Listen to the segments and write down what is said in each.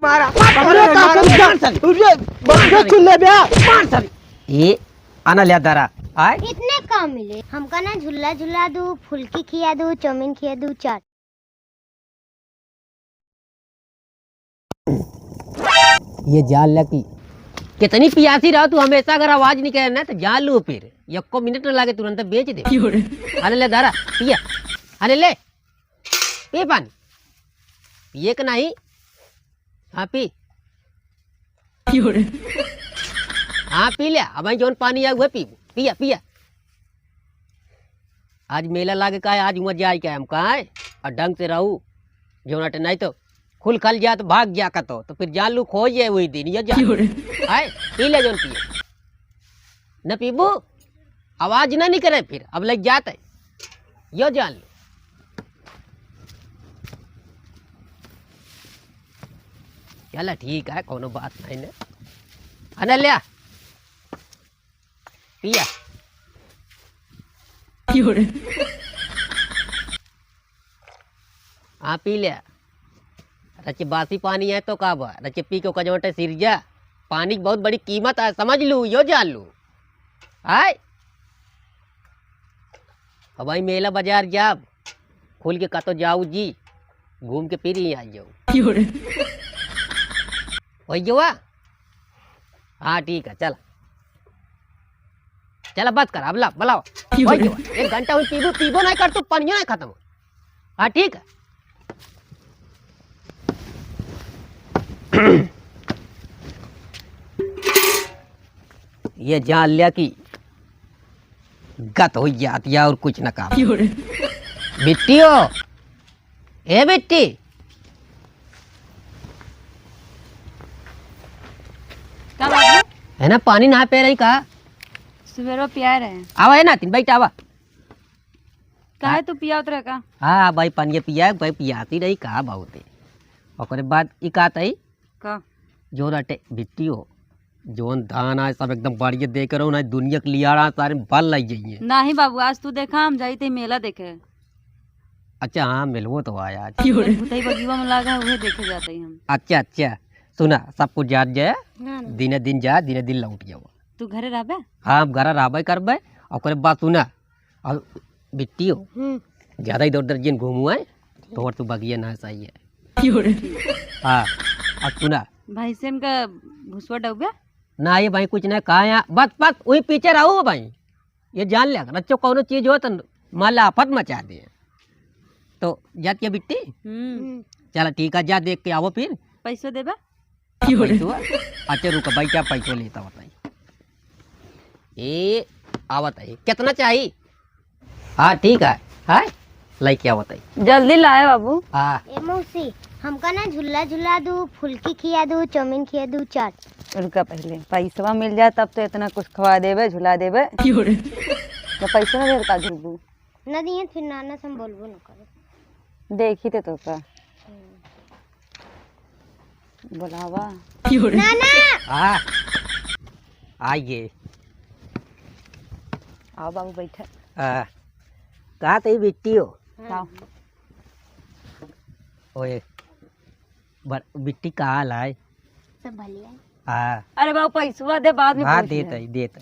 मारा ये आना लिया दारा आए इतने कम मिले हमका ना झुल्ला झुला दू फुल्की खिया दू चाउमीन खिया दू चाट। ये जान लगी कितनी पियासी रहो तू हमेशा अगर आवाज नहीं करे ना तो जान लू फिर यक्को मिनट न लागे तुरंत बेच दे। अरे ले दारा पिया अरे ले पी पानी पिए का नहीं हाँ पी हाँ पी लिया अब जोन पानी आया हुआ पी पिया पिया आज मेला लागे का है आज मजा आई क्या हम कहा है और ढंग से रहू जो नट नहीं तो खुल खल जा तो भाग जा का तो फिर जान लू खो जाए वही दिन ये आए पी ले जोन पिए न पीबू आवाज ना नहीं करे फिर अब लग जाता है यो जान लो चला ठीक है कोनो बात नहीं ने अनल्या पिया हाँ पी लिया रचे बासी पानी है तो का बा रचे पी के कजवटे सिर जा पानी की बहुत बड़ी कीमत है समझ लू यो जान लू आय अब भाई मेला बाजार जाब खुल के का तो जाऊ जी घूम के फिर ही आ जाऊ वही जो हाँ ठीक है चला चला बस कर अब ला बुलाओ एक घंटा हुई पीबो पीबो नहीं कर तू पानी नहीं खत्म हाँ ठीक है ये जान लिया कि गत हो जाती है और कुछ न काम बिट्टी हो ए बिट्टी है ना पानी नहा पे रही का सुबेरो पिया रहे आवा है ना तीन भाई आवा काहे तू पिया उतरे का हाँ भाई पानी पिया भाई पियाती रही कहा बहुत और बाद इकात आई का जो रटे बिट्टी हो जोन धान है सब एकदम बढ़िया देख रहा हूँ ना दुनिया के लिया सारे बल लग जाइए नहीं बाबू आज तू देखा हम जाई थे मेला देखे अच्छा हाँ मिलवो तो आया भूतई बगीवा में लगा उहे देखे जाते हम अच्छा अच्छा सुना सब कुछ याद जाए दिने दिन जा दिने दिन लौट जाओ तू घरे रहबे हाँ घर रहबे करबे और बात सुना और बिट्टी हो ज्यादा इधर उधर जिन घूमू है तो तू बगिया ना सही है हाँ और सुना भाई से का भूसवा डूबे ना ये भाई कुछ नहीं कहा यहाँ बस बस वही पीछे रहो भाई ये जान लिया रच्चो कौन चीज हो तो मान ला आफत मचा दे तो जाती है बिट्टी चला ठीक है जा देख के आओ फिर पैसा देबे अच्छा रुको भाई क्या पैसा लेता बताइए ए आवत है कितना चाहिए हाँ ठीक है हाँ लाइक क्या बताइए जल्दी लाए बाबू हाँ ए मौसी हमका ना झुल्ला झुला दू फुल्की खिया दू चाउमीन खिया दू चाट। रुका पहले पैसा मिल जाए तब तो इतना कुछ खवा देबे झुला देबे तो पैसा ना देर का झुलबू न दिए फिर नाना से हम बोलबो न करे देखी तो का बुलावा नाना हाँ आइए आओ बाबू बैठे कहा तो बिट्टी हो आओ ओए बिट्टी कहाँ लाए सब भलिया हाँ अरे बाबू पैसा दे बाद में हाँ देता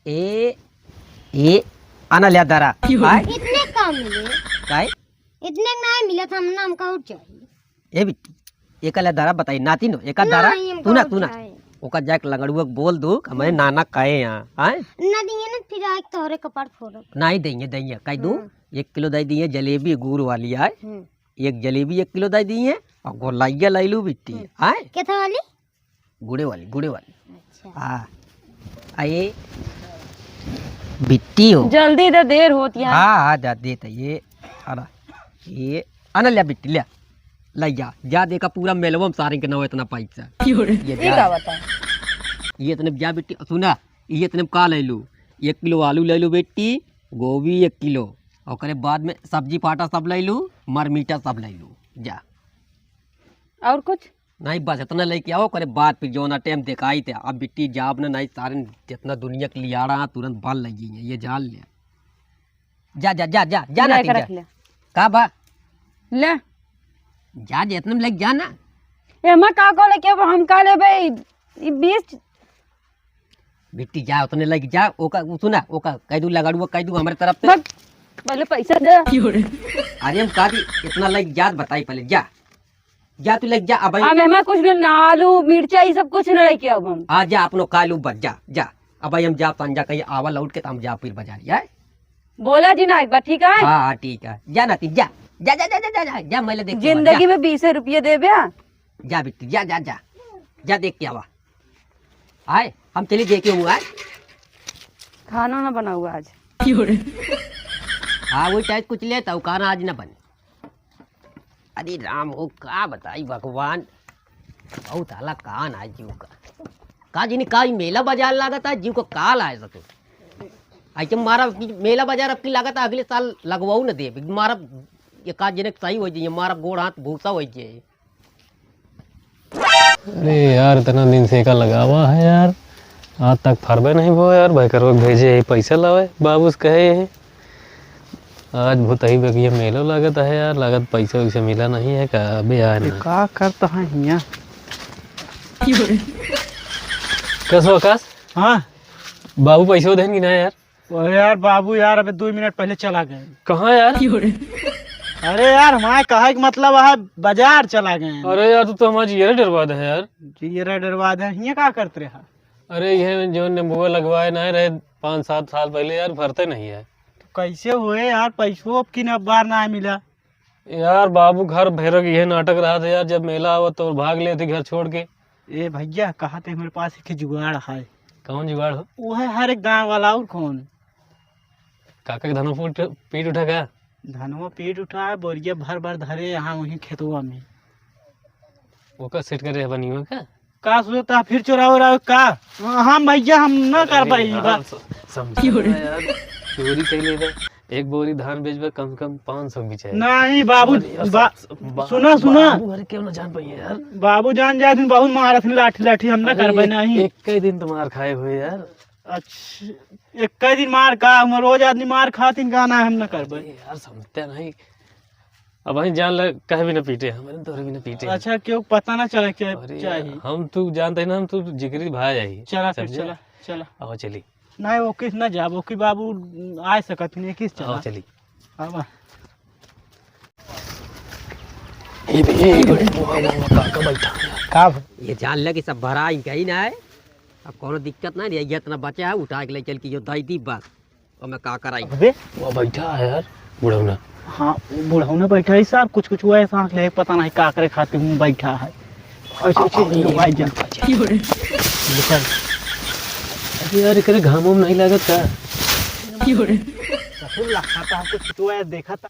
ए आना लिया दारा इतने कम मिले काय इतने नहीं मिला था हमने हमका और चाहिए ए बिट्टी एक दारा बताई नाती नो एक दारा तू ना ओका जाक लगड़ुआ बोल दो हमारे नाना कहे यहाँ आए ना दिए ना फिर आज तोहरे कपाट फोड़ो नहीं देंगे कह दो 1 किलो दे दिए जलेबी गुड़ वाली आए एक जलेबी 1 किलो दे दिए और गोलाइया लाई लू बिट्टी आए कैसा वाली गुड़े वाली अच्छा हाँ आए बिट्टी हो जल्दी दे देर होती है हाँ जा देता ये आना लिया बिट्टी लिया लाई जा देखा पूरा मेलवम सारे के नाव इतना पैसा ये इतने जा बिट्टी सुना ये इतने का ले लू 1 किलो आलू ले लू बेटी गोभी 1 किलो और बाद में सब्जी पाटा सब ले लू मर मीठा सब ले लू जा और कुछ नहीं बस इतना लेके आओ करे बाद फिर जो ना टाइम दिखाई थे अब बिट्टी जाब ना नहीं सारे जितना दुनिया के लिया रहा तुरंत बाल लगी है ये जान लिया जा जा जा जा जा ना का बा ले जा इतना लग जाना एमा का को लेके अब हम का लेबे ई 20 बिट्टी जा उतने लग जा ओका सुना ओका कह दू लगाड़ू कह दू हमारे तरफ से। बस पहले पैसा दे। अरे हम कहा इतना लग जात बताई पहले जा जा तू लग जा अब अब एमा कुछ ना आलू मिर्चा ई सब कुछ न लेके अब हम आ जा अपनो कालू बच जा जा अब हम जा पंजा कहीं आवा लौट के तो हम जा फिर बाजार है। बोला जी ना एक बार ठीक है। हाँ ठीक है जा ना ती जा जा जा जा जा जा जा मैं देख जिंदगी में 20 रुपये देबे। जा बिट्टी जा जा जा जा देख के आवा आए हम चली देखे हुआ है खाना ना बना हुआ आज। हाँ वही टाइप कुछ लेता हूँ खाना आज न बने। अरे राम हो का बताई भगवान बहुत आला कान आज जीव का जी का मेला बाजार लागत है जीव को का लाए सके ऐसे मारा मेला बाजार अब की लागत है अगले साल लगवाऊ न दे मारा ये का जने सही हो जाए मारा गोड़ हाथ भूसा हो जाए। अरे यार इतना दिन से का लगा हुआ है यार आज तक फरबे नहीं हुआ यार भाई करो भेजे है पैसा लावे बाबू से कहे है आज बहुत ही बगिया मेलो लागत है यार लागत पैसा वैसा मिला नहीं है का अबे यार का करता है हिया कैसे आकाश हाँ बाबू पैसा देंगे ना यार। अरे यार बाबू यार अबे 2 मिनट पहले चला गए। कहाँ यार। अरे यार हमारे कहे का मतलब है बाजार चला गए। अरे यार तू तो हमारी ये डरवा दे है यार। जीरा डरवा दे हिया का करते रहा। अरे ये जो नींबू लगवाए ना रहे 5-7 साल पहले यार भरते नहीं है। तो कैसे हुए यार पैसों की न बार ना मिला यार बाबू घर भैरव ये नाटक रहा था यार जब मेला आवा तो भाग लेते घर छोड़ के। ए भैया कहा थे मेरे पास एक जुगाड़ है। कौन जुगाड़ हो। वो है हर एक गाँव वाला और कौन काका धनो पीट उठा क्या धनवा पीट उठा बोरिया भर भर धरे यहाँ वहीं खेतवा में वो का सेट करे बनी हुआ क्या का सोचता फिर चोरा हो रहा है का। हम भैया हम न कर पाई चोरी कर ले एक बोरी धान बेचबे कम से कम 500 बिचाए। नहीं बाबू सुना सुना अरे क्यों ना जान पाई यार बाबू जान जाए दिन बहुत मारा थी लाठी लाठी हम न कर पाए नहीं। एक कई दिन तुम्हार खाए हुए यार। अच्छा एक कई दिन मार का हम रोज आदमी मार खाती गाना हम न कर पाए यार समझते नहीं अब वही जान ले कहे भी ना पीटे हमारे तोरे भी ना पीटे। अच्छा क्यों पता ना चला क्या चाहिए हम तू जानते ना हम तू जिगरी भाई आई चला फिर चला चला आओ चली नहीं वो किस न जा वो कि बाबू आ सकत नहीं किस चला आओ चली अब काका बैठा का ये जान ले कि सब भरा ही कहीं ना है अब कोनो दिक्कत नहीं रही इतना बचा है उठा के ले चल के जो दाई दी बस और मैं का कराई अबे वो बैठा है यार बुढ़ौना। हाँ बुढ़ाऊ ने बैठा है साहब कुछ कुछ हुआ है सांस ले पता नहीं का करे खाते हूँ बैठा है अरे यार करे घाम उम नहीं लागत का खाता है कुछ तो है देखा था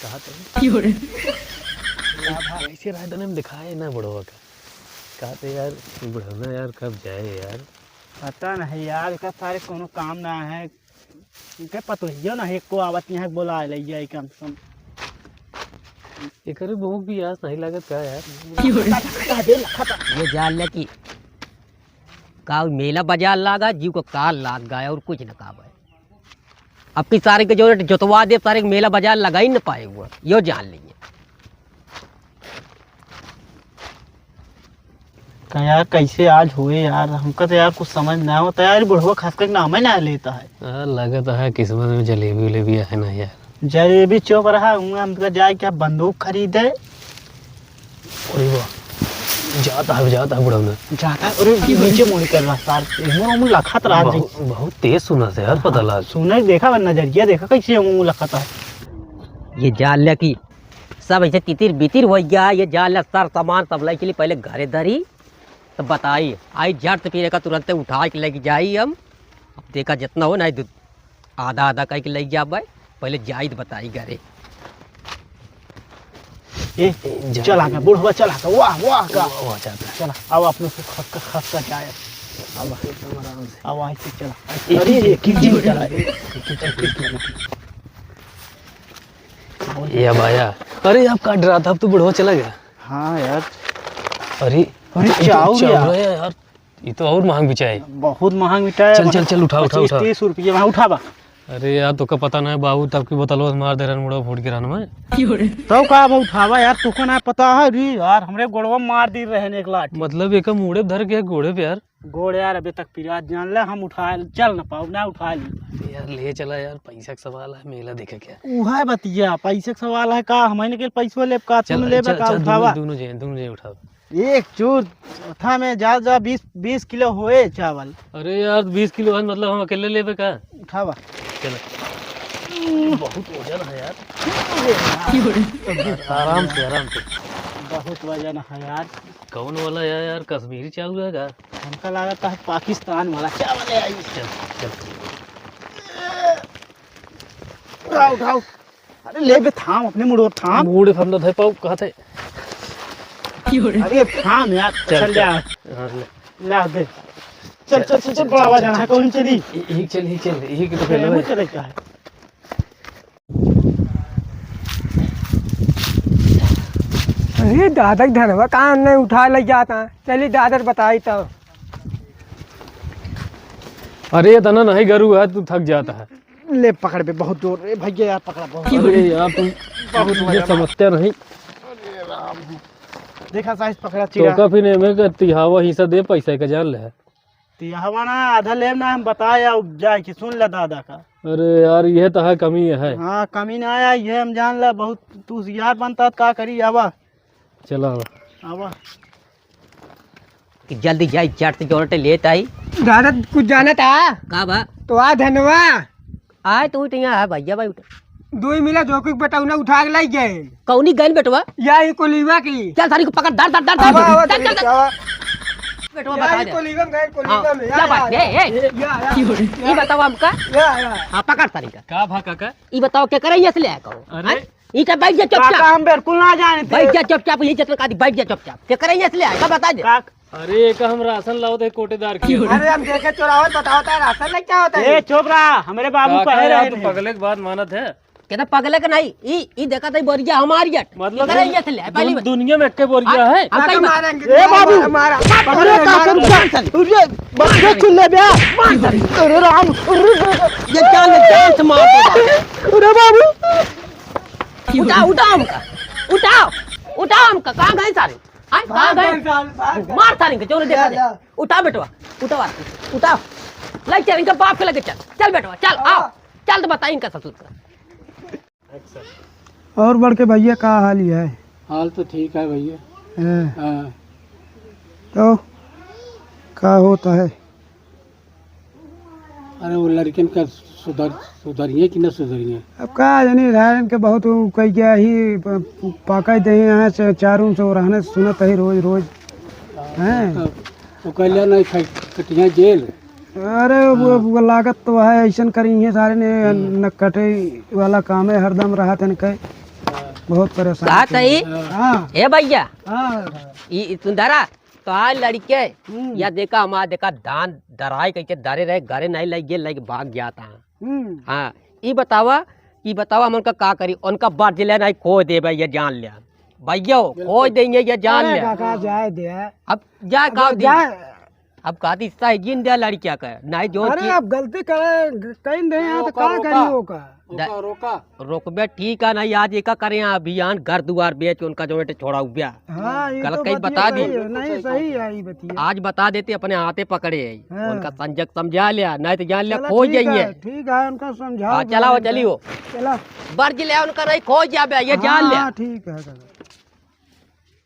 कहा तो ऐसे राय में दिखाए ना बुढ़वा का कहते यार बुढ़ौना यार कब जाए यार पता नहीं यार इसका सारे कोनो काम ना है क्या पता है ना एक को आवत यहाँ बोला ले जाए कम से कम एक भूख भी यार नहीं लागत का यार। ये जान ले कि का मेला बाजार लागा जीव को काल लाग गया और कुछ न का भाई अब की सारे के जो जोतवा दे सारे मेला बाजार लगा ही न पाए हुआ यो जान लीजिए। यार कैसे आज हुए यार हमको तो यार कुछ समझ ना होता यार बुढ़वा खास कर नाम ही ना लेता है। लगता है किस्मत में जलेबी उलेबी है ना यार। जलेबी चौक रहा हूँ हम तो जाए क्या बंदूक खरीदे जाता है बुढ़ौना जाता है और नीचे मुड़ी कर रहा सार लखत रहा बहुत तेज सुना था यार पता लगा सुना देखा नजरिया देखा कैसे लखत है। ये जान ले कि सब ऐसे तितिर बितिर हो गया ये जान ले सर सामान सब लाई के लिए पहले घरे धरी तो बताइए आई झट से फिर तुरंत उठा के लेके जाई हम अब देखा जितना हो ना आधा आधा कह के ले जा भाई पहले जाई तो बताई घरे चला गया बुढ़वा चला गया वाह वाह का जाता है चला अब अपने से खस का जाए अब ऐसे चला अरे किंजी चला ये अब आया। अरे आप काट रहा था अब तो बुढ़वा चला गया। हाँ यार अरे चाव यार ये तो और महंग बिचाए बहुत महंग मिठाई चल उठा 30 रुपये वहाँ उठावा अरे यार तो का पता नहीं बाबू तब की बोतल मार दे रहा मुड़ा फूट के रहन में। तो का अब उठावा यार, तुको ना पता है री यार, हमरे गोड़वा मार दी रहे एक लाठी। मतलब एक मुड़े धर के घोड़े पे यार। गोड़ यार अभी तक पिराज जान ले, हम उठा चल ना पाऊ ना उठा ली। अरे यार ले चला यार, पैसा का सवाल है, मेला देखे क्या। उहा बतिया पैसे का सवाल है का, हमारे के पैसो लेब का तुम लेबे का उठावा। दोनों जे उठाओ। एक चूर था में जा 20 किलो होए चावल। अरे यार 20 किलो है मतलब हम अकेले लेबे का। उठावा चलो बहुत वजन है यार। आराम से बहुत वजन है यार। कौन वाला यार कश्मीरी चावल है का? हमका लगा है पाकिस्तान वाला चावल है। चल उठाओ। अरे ले बे थाम, अपने मुड़ो थाम। मूड फंदा था पाऊ कहा थे। अरे थाम यार, चल जा हाँ ले। ला दे। चल बड़ा वजन है, कौन चली एक चल एक तो पहले वो चले क्या है। अरे दादा धनवा कहाँ नहीं उठा ले जाता। चलिए दादर बताई तो। अरे तना नहीं गरू है, तू थक जाता है। ले पकड़ बे, बहुत जोर रे भैया यार, पकड़ा बहुत। अरे यार तुम मुझे समझते नहीं। देखा साइज पकड़ा तो चिड़ा। का फिर में करती हवा हिस्सा दे पैसा का जान ले। ती हवा ना आधा लेब ना, हम बताया जाए कि सुन ले दादा का। अरे यार ये तो है कमी है। हाँ कमी ना आया, ये हम जान ले। बहुत तू यार बनता का करी। आवा चला आवा कि जल्दी जाई चट से जोरटे लेत आई। दादा कुछ जाना था का बा तो आ धनवा आए तू टिया है भैया भाई उठ। 2 मिला जो कुछ बताऊ ना उठा के लाई गए। कौनी गन बेटवा या ही कोलीवा की। चल थारी को पकड़ दर आवा, आवा, चल तरीके से आवा। बेटवा या बता ही दे। कोलीवा में गए, हाँ, कोलीवा में। क्या बात है? ये बताओ हमका। या हाँ पकड़ तारी का। का भा काका? ये बताओ क्या करे से ले आया कहो। अरे। ये क्या बैठ जा काका चुपचाप। हम बिल्कुल ना जाने थे। बैठ जा चुपचाप, ये जतन का बैठ जा चुपचाप। क्या करे से ले आया बता दे। अरे एक हम राशन लाओ थे कोटेदार की। अरे हम देखे चोरावत बताओ था राशन लग क्या होता है। ए चुप रहा, हमारे बाबू काका कहे यार रहे तू थे। पगले के बाद मानत है। कहता पगले का नहीं। ई देखा था बोरिया हमारी जट। मतलब करे से ले आया पहली बात। दुनिया में एक्के बोरिया है। हम कहीं मारेंगे। ए बाबू, हमारा अरे काका तुझे बच्चे चुल्ले बे मार दे। अरे राम, ये जान से मार दे। अरे बाबू उठाओ हमका। कहाँ गए सारे? कहाँ गए? मार सारे के चोर देखा दे। उठा बेटवा, उठाओ लग चल इनका बाप के लगे। चल बेटवा चल आओ। चल तो बता इनका ससुर का। और बढ़ के भैया का हाल ही है? हाल तो ठीक है भैया। हाँ। तो क्या होता है? अरे वो लड़किन का सुधरिए कि न सुधरिए। अब का जानी रायन के बहुत कई गया ही पाका दे यहाँ से चारों से रहने सुनत है रोज हैं। वो कल्याण नहीं कटिया जेल। अरे वो लागत तो है ऐसा करी है सारे ने न कटे वाला काम है, हरदम रहा था कहे बहुत परेशान। कहा तई हाँ ए भैया हाँ ये सुंदरा तो आज लड़के या देखा हमारा देखा धान दराई कैसे दरे रहे घरे नहीं लग गए लग भाग गया था। हाँ ये बतावा हम उनका का करी। उनका बात जिले नहीं खो दे ये जान लिया भैया खो देंगे ये जान लिया। काका जाए दे अब जा का जाए। अब कहती सही जिन दे लड़किया का नहीं जो अरे आप गलती करे कहीं नहीं है तो क्या करियो का। रोकबे ठीक है नहीं। आज एक करे अभियान घर दुआर बेच उनका जो छोड़ा हुआ। हाँ ये गलत तो कहीं बतिया बता दी। सही है। नहीं सही है ये बतिया। आज बता देते अपने हाथे पकड़े हाँ। उनका संजक समझा लिया नहीं तो जान लिया चला खो ठीक है, जाइए। ठीक है उनका समझाओ। हाँ चलाओ चलियो चला बर्ज ले उनका नहीं खो जाबे ये जान लिया। ठीक है।